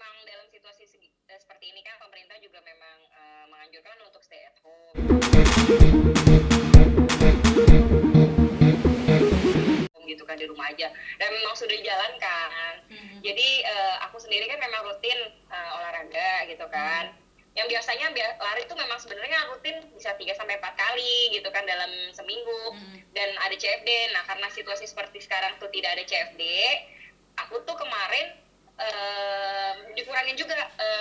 memang dalam situasi seperti ini kan pemerintah juga memang menganjurkan untuk stay at home gitu kan, di rumah aja, dan memang sudah dijalankan. Jadi aku sendiri kan memang rutin olahraga gitu kan. Yang biasanya lari itu memang sebenarnya rutin bisa 3-4 kali gitu kan dalam seminggu, dan ada CFD. Nah karena situasi seperti sekarang tuh tidak ada CFD, aku tuh kemarin dikurangin juga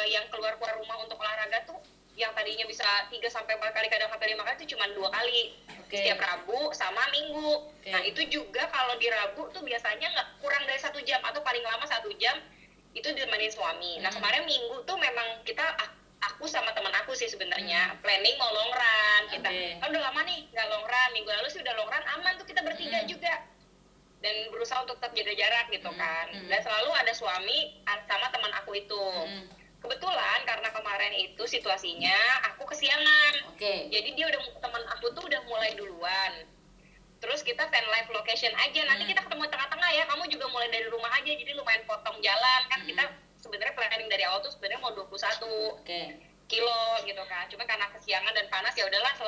yang keluar rumah untuk olahraga tuh, yang tadinya bisa 3-4 kali, kadang sampai 5 kali, itu cuma 2 kali setiap Rabu sama Minggu. Nah itu juga kalau di Rabu tuh biasanya nggak kurang dari 1 jam atau paling lama 1 jam itu ditemenin suami. Nah kemarin Minggu tuh memang aku sama teman aku sih sebenarnya planning mau long run. Kita kan udah lama nih nggak long run, minggu lalu sih udah long run aman tuh, kita bertiga juga, dan berusaha untuk tetap jaga jarak gitu kan. Dan selalu ada suami sama teman aku itu. Kebetulan karena kemarin itu situasinya aku kesiangan, jadi teman aku tuh udah mulai duluan. Terus kita fan live location aja, nanti kita ketemu tengah-tengah ya, kamu juga mulai dari rumah aja, jadi lumayan potong jalan kan. Kita sebenarnya planning dari awal tuh sebenarnya mau 21 kilo gitu kan, cuma karena kesiangan dan panas ya udahlah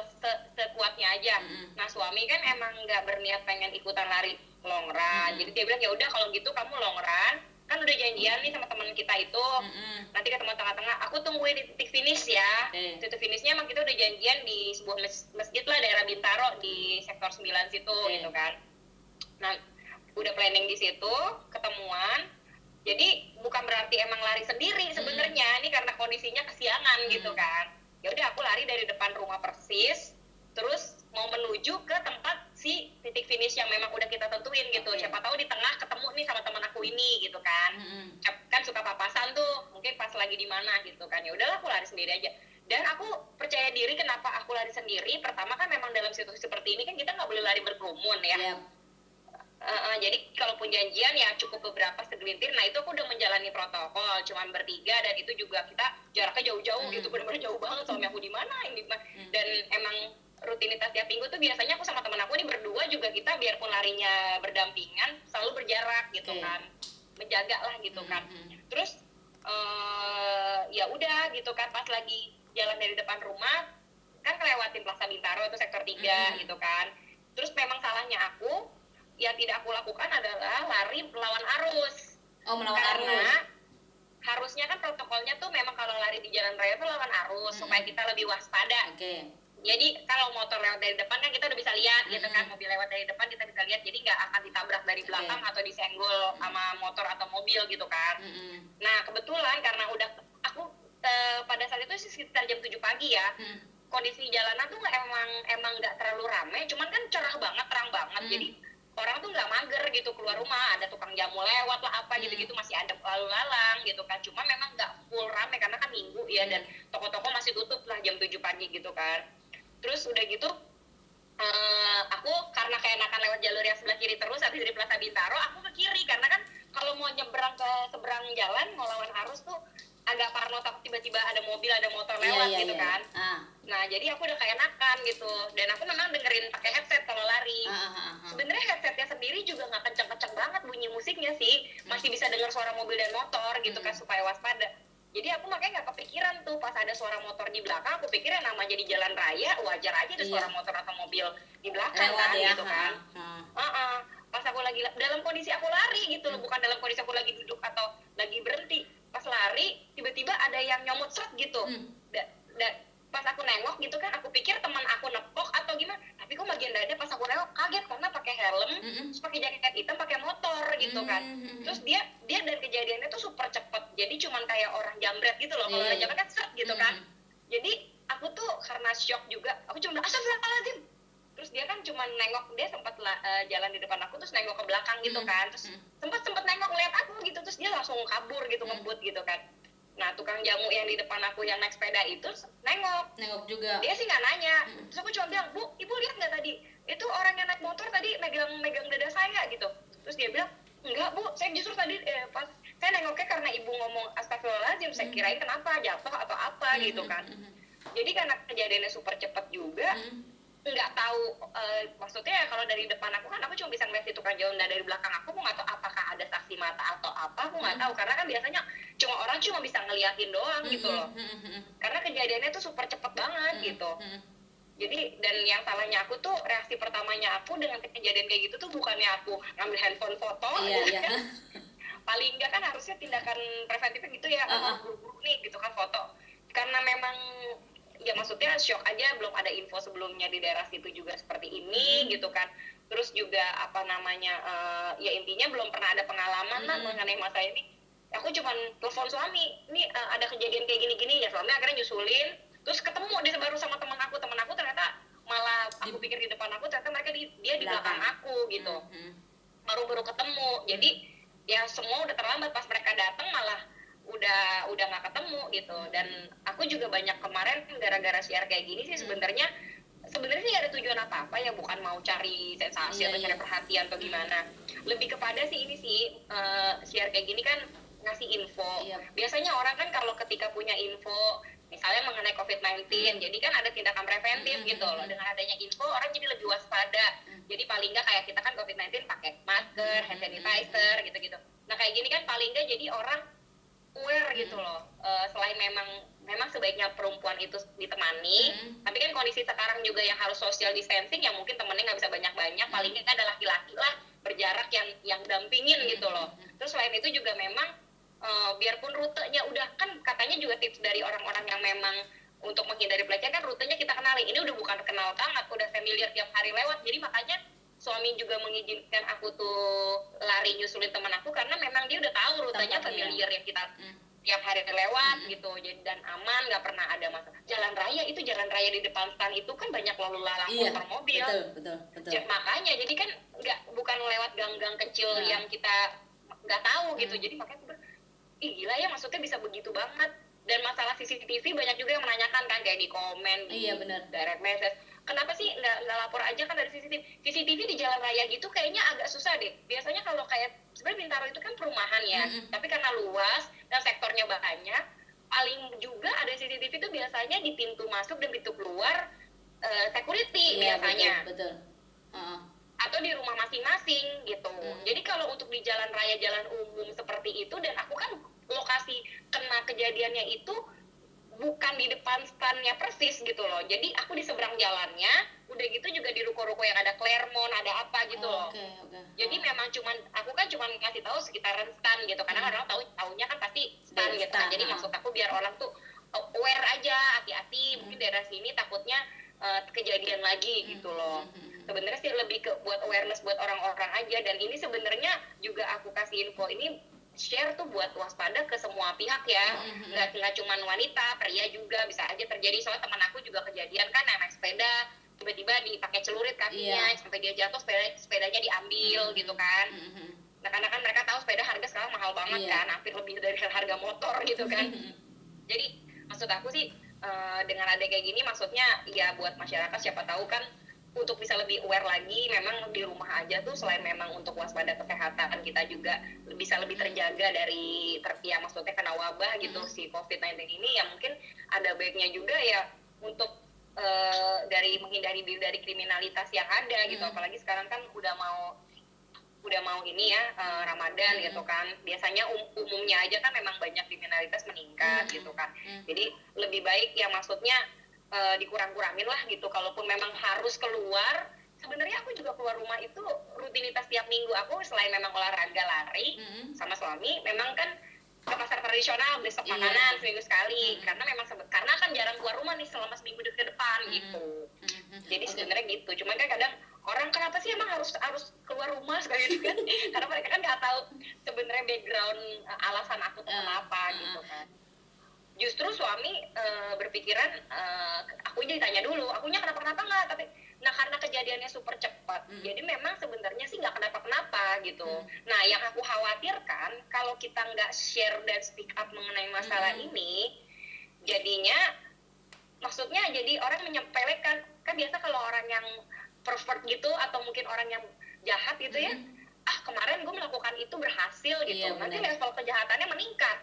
sekuatnya aja. Nah suami kan emang nggak berniat pengen ikutan lari long run, jadi dia bilang ya udah kalau gitu kamu long run, kan udah janjian nih sama teman kita itu, nanti ketemu tengah-tengah, aku tungguin di titik finish ya. Titik finishnya emang kita udah janjian di sebuah masjid lah, daerah Bintaro di sektor 9 situ gitu kan. Nah udah planning di situ, ketemuan. Jadi bukan berarti emang lari sendiri sebenarnya, ini karena kondisinya kesiangan gitu kan. Ya udah aku lari dari depan rumah persis, terus mau menuju ke tempat si titik finish yang memang udah kita tentuin gitu. Siapa tahu di tengah ketemu nih sama teman aku ini gitu kan. Kan suka papasan tuh, mungkin pas lagi di mana gitu kan. Ya udahlah aku lari sendiri aja. Dan aku percaya diri, kenapa aku lari sendiri? Pertama kan memang dalam situasi seperti ini kan kita nggak boleh lari berkerumun ya. Jadi kalaupun janjian ya cukup beberapa segelintir. Nah itu aku udah menjalani protokol, cuman bertiga, dan itu juga kita jaraknya jauh-jauh gitu, benar-benar jauh banget. Suami aku di mana, ini dan emang rutinitas tiap minggu tuh biasanya aku sama teman aku nih berdua juga, kita biarpun larinya berdampingan selalu berjarak gitu kan, menjaga lah gitu kan. Terus ya udah gitu kan, pas lagi jalan dari depan rumah kan kelewatin Plaza Bintaro itu sektor 3 gitu kan. Terus memang salahnya aku, yang tidak aku lakukan adalah lari melawan arus. Karena harusnya kan protokolnya tuh memang kalau lari di jalan raya tuh lawan arus, supaya kita lebih waspada. Jadi kalau motor lewat dari depan kan kita udah bisa lihat gitu kan, mobil lewat dari depan kita bisa lihat, jadi nggak akan ditabrak dari belakang atau disenggol sama motor atau mobil gitu kan. Nah kebetulan karena aku pada saat itu sekitar jam 7 pagi ya, kondisi jalanan tuh emang nggak terlalu ramai, cuman kan cerah banget, terang banget. Jadi orang tuh nggak mager gitu keluar rumah, ada tukang jamu lewat lah apa gitu-gitu, masih ada lalu lalang gitu kan. Cuma memang nggak full rame karena kan minggu ya, dan toko-toko masih tutup lah jam 7 pagi gitu kan. Terus udah gitu aku karena keenakan lewat jalur yang sebelah kiri terus, habis dari Plaza Bintaro aku ke kiri, karena kan kalau mau nyebrang ke seberang jalan mau lawan arus tuh agak parno, takut tiba-tiba ada mobil ada motor lewat gitu kan. Nah jadi aku udah keenakan gitu, dan aku memang dengerin pakai headset kalau lari. Sebenarnya headsetnya sendiri juga nggak kenceng-kenceng banget bunyi musiknya sih, masih bisa dengar suara mobil dan motor gitu kan, supaya waspada. Jadi aku makanya nggak kepikiran tuh pas ada suara motor di belakang, aku pikir yang namanya di jalan raya wajar aja ada suara motor atau mobil di belakang kan gitu kan. Pas aku lagi dalam kondisi aku lari gitu loh, bukan dalam kondisi aku lagi duduk atau lagi berhenti. Pas lari tiba-tiba ada yang nyomot seret gitu. Pas aku nengok gitu kan, aku pikir teman aku nepok atau gimana, tapi kok bagian dada pas aku nengok kaget karena pakai helm, terus pakai jaket hitam, pakai motor gitu kan. Terus dia dan kejadiannya tuh super cepet, jadi cuman kayak orang jambret gitu loh, kalau ada jaket kan set gitu kan. Jadi aku tuh karena shock juga, aku cuma bilang astagfirullahaladzim. Terus dia kan cuma nengok, dia sempat jalan di depan aku terus nengok ke belakang gitu kan, terus sempat nengok ngeliat aku gitu, terus dia langsung kabur gitu, ngebut gitu kan. Nah tukang jamu yang di depan aku yang naik sepeda itu nengok juga, dia sih nggak nanya. Terus aku cuma bilang, Bu, ibu lihat nggak tadi itu orang yang naik motor tadi megang dada saya gitu. Terus dia bilang, enggak Bu, saya justru tadi pas saya nengoknya karena ibu ngomong astagfirullahaladzim, saya kirain kenapa jatuh atau apa gitu kan. Jadi karena kejadiannya super cepat juga, nggak tahu maksudnya kalau dari depan aku kan aku cuma bisa ngeliat si tukang jamu, dan dari belakang aku nggak tahu apakah ada saksi mata atau apa aku nggak tahu, karena kan biasanya orang cuma bisa ngeliatin doang gitu loh, karena kejadiannya tuh super cepet banget gitu. Jadi dan yang salahnya aku tuh reaksi pertamanya aku dengan kejadian kayak gitu tuh bukannya aku ngambil handphone foto, kan paling enggak kan harusnya tindakan preventifnya gitu ya, buru-buru nih gitu kan foto, karena memang ya maksudnya shock aja, belum ada info sebelumnya di daerah situ juga seperti ini gitu kan. Terus juga apa namanya ya intinya belum pernah ada pengalaman lah mengenai masalah ini. Aku cuman telepon suami, ini ada kejadian kayak gini-gini, ya suami akhirnya nyusulin, terus ketemu dia baru sama teman aku ternyata malah aku pikir di depan aku, ternyata mereka dia di belakang aku gitu. Baru ketemu, jadi ya semua udah terlambat, pas mereka datang malah udah nggak ketemu gitu. Dan aku juga banyak kemarin gara-gara share kayak gini sih sebenarnya sih nggak ada tujuan apa-apa ya, bukan mau cari sensasi atau cari perhatian atau gimana. Lebih kepada sih ini sih share kayak gini kan ngasih info. Biasanya orang kan kalau ketika punya info misalnya mengenai COVID-19, jadi kan ada tindakan preventif gitu loh. Dengan adanya info orang jadi lebih waspada. Jadi paling nggak kayak kita kan COVID-19 pakai masker, hand sanitizer gitu-gitu. Nah kayak gini kan paling nggak jadi orang aware gitu loh. Selain memang sebaiknya perempuan itu ditemani, tapi kan kondisi sekarang juga yang harus social distancing, yang mungkin temennya nggak bisa banyak-banyak, paling nggak ada laki-laki lah berjarak yang dampingin gitu loh. Terus selain itu juga memang biarpun rutenya udah, kan katanya juga tips dari orang-orang yang memang untuk menghindari pelecehan kan rutenya kita kenali. Ini udah bukan kenal banget, udah familiar tiap hari lewat. Jadi makanya suami juga mengizinkan aku tuh lari nyusulin teman aku, karena memang dia udah tahu rutenya familiar yang kita tiap hari lewat gitu. Jadi dan aman, nggak pernah ada masalah. Jalan raya di depan stan itu kan banyak lalu lalang motor mobil. Betul. Makanya jadi kan bukan lewat gang-gang kecil yang kita nggak tahu gitu. Jadi makanya gila ya, maksudnya bisa begitu banget. Dan masalah CCTV banyak juga yang menanyakan kan, kayak di komen, di direct message, kenapa sih nggak lapor aja kan dari CCTV di jalan raya gitu, kayaknya agak susah deh. Biasanya kalau kayak sebenarnya Bintaro itu kan perumahan ya, tapi karena luas dan sektornya banyak, paling juga ada CCTV itu biasanya di pintu masuk dan pintu keluar security biasanya. Betul. Atau di rumah masing-masing gitu. Jadi kalau untuk di jalan raya, jalan umum seperti itu, dan aku kan lokasi kena kejadiannya itu bukan di depan standnya persis gitu loh. Jadi aku di seberang jalannya, udah gitu juga di ruko-ruko yang ada Claremont, ada apa gitu loh. Jadi memang aku kan cuman ngasih tahu sekitaran stand gitu, karena orang taunya kan pasti stand gitu kan. Jadi maksud aku biar orang tuh aware aja, hati-hati, mungkin daerah sini takutnya kejadian lagi gitu loh. Sebenarnya sih lebih ke buat awareness buat orang-orang aja. Dan ini sebenarnya juga aku kasih info ini, share tuh buat waspada ke semua pihak ya. Nggak cuma wanita, pria juga bisa aja terjadi. Soalnya teman aku juga kejadian kan naik sepeda, tiba-tiba dipakai celurit kakinya, sampai dia jatuh, sepedanya diambil gitu kan. Nah karena kan mereka tahu sepeda harga sekarang mahal banget kan, hampir lebih dari harga motor gitu kan. Jadi maksud aku sih dengan ada kayak gini, maksudnya ya buat masyarakat siapa tahu kan untuk bisa lebih aware lagi, memang di rumah aja tuh selain memang untuk waspada kesehatan, kita juga bisa lebih terjaga dari ya maksudnya kena wabah gitu si COVID-19 ini. Ya mungkin ada baiknya juga ya untuk dari menghindari diri dari kriminalitas yang ada gitu. Apalagi sekarang kan udah mau ini ya Ramadan gitu kan. Biasanya umumnya aja kan memang banyak kriminalitas meningkat gitu kan. Jadi lebih baik ya maksudnya dikurang-kurangin lah gitu. Kalaupun memang harus keluar, sebenarnya aku juga keluar rumah itu rutinitas tiap minggu. Aku selain memang olahraga lari sama suami, memang kan ke pasar tradisional beli stok makanan seminggu sekali, karena memang karena kan jarang keluar rumah nih selama seminggu ke depan gitu. Jadi sebenarnya gitu. Cuman kan kadang orang kenapa sih emang harus keluar rumah sekali gitu kan? Karena mereka kan nggak tahu sebenarnya background alasan aku tuh kenapa gitu kan. Justru suami berpikiran aku jadi tanya dulu, akunya kenapa nggak, tapi nah karena kejadiannya super cepat, jadi memang sebenarnya sih nggak kenapa gitu. Nah yang aku khawatirkan kalau kita nggak share dan speak up mengenai masalah ini, jadinya maksudnya jadi orang menyepelekan. Kan biasa kalau orang yang pervert gitu atau mungkin orang yang jahat gitu ya, kemarin gue melakukan itu berhasil gitu, nanti level kejahatannya meningkat.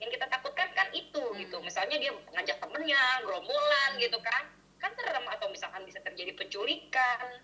Yang kita takutkan kan itu gitu, misalnya dia ngajak temennya gerombolan gitu kan serem, atau misalkan bisa terjadi penculikan.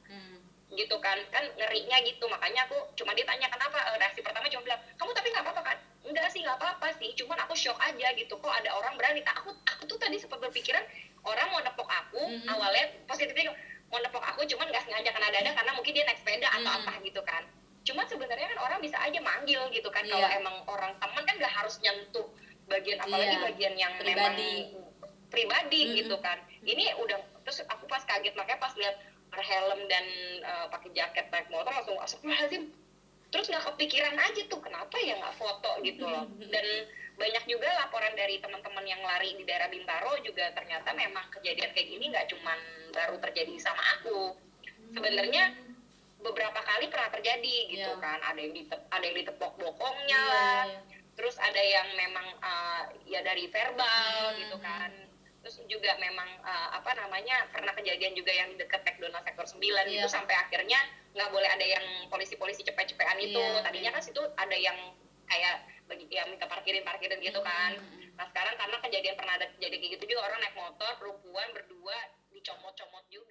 gitu kan ngerinya gitu. Makanya aku cuma ditanya kenapa, reaksi pertama cuma bilang kamu tapi nggak apa-apa kan. Enggak sih, nggak apa-apa sih, cuman aku shock aja gitu, kok ada orang berani. Aku tuh tadi sempat berpikiran orang mau nepok aku, awalnya positifnya mau nepok aku cuman nggak sengaja kena dada karena mungkin dia naik sepeda atau apa gitu kan. Cuman sebenarnya kan orang bisa aja manggil gitu kan, kalau emang orang teman kan nggak harus nyentuh bagian, apalagi bagian yang pribadi. Memang pribadi gitu kan. Ini udah, terus aku pas kaget, makanya pas lihat berhelm dan pakai jaket naik motor langsung astagfirullahaladzim. Terus nggak kepikiran aja tuh kenapa ya nggak foto gitu loh. Dan banyak juga laporan dari teman-teman yang lari di daerah Bintaro juga, ternyata memang kejadian kayak gini nggak cuman baru terjadi sama aku. Sebenarnya beberapa kali pernah terjadi gitu kan. Ada yang ditepok bokongnya lah. Terus ada yang memang ya dari verbal gitu kan. Terus juga memang pernah kejadian juga yang dekat McDonald sektor 9 itu sampai akhirnya nggak boleh ada yang polisi-polisi cepet-cepetan itu. Tadinya kan situ ada yang kayak bagi yang minta parkirin gitu kan. Nah sekarang karena pernah ada kejadian kayak gitu juga, orang naik motor perempuan berdua dicomot-comot juga.